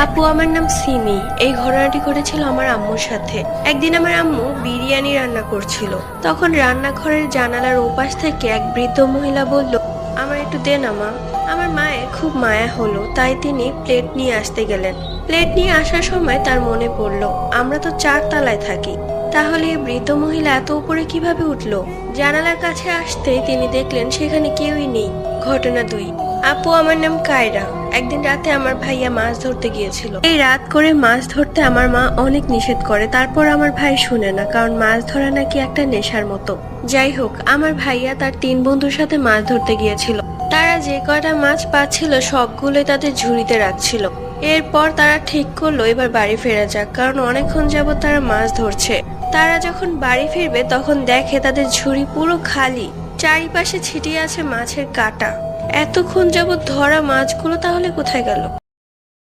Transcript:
আপু, আমার নাম সিমি। এই ঘটনাটি ঘটেছিল আমার আম্মুর সাথে। একদিন আমার আম্মু বিরিয়ানি রান্না করছিল। তখন রান্নাঘরের জানালার ওপাশ থেকে এক বৃদ্ধ মহিলা বলল, আমার একটু দে না মা। আমার মায়ের খুব মায়া হলো, তাই তিনি প্লেট নিয়ে আসতে গেলেন। প্লেট নিয়ে আসার সময় তার মনে পড়লো আমরা তো 4 তলায় থাকি, তাহলে এই বৃদ্ধ মহিলা এত উপরে কিভাবে উঠলো? জানালার কাছে আসতেই তিনি দেখলেন সেখানে কেউই নেই। ঘটনা 2। আপু, আমার নাম কায়রা। একদিন রাতে আমার ভাইয়া মাছ ধরতে গিয়েছিল। এই রাত করে মাছ ধরতে আমার মা অনেক নিষেধ করে, তারপর আমার ভাই শুনে না, কারণ মাছ ধরা নাকি একটা নেশার মতো। যাই হোক, আমার ভাইয়া তার 3 বন্ধুর সাথে মাছ ধরতে গিয়েছিল। তারা যে কয়টা মাছ পাচ্ছিল সবগুলোই তাদের ঝুড়িতে রাখছিল। এরপর তারা ঠিক করলো এবার বাড়ি ফেরা যাক, কারণ অনেকক্ষণ যাবত তারা মাছ ধরছে। তারা যখন বাড়ি ফিরবে তখন দেখে তাদের ঝুড়ি পুরো খালি, চারিপাশে ছিটিয়ে আছে মাছের কাঁটা। এতক্ষণ যাবত ধরা মাছগুলো তাহলে কোথায় গেল?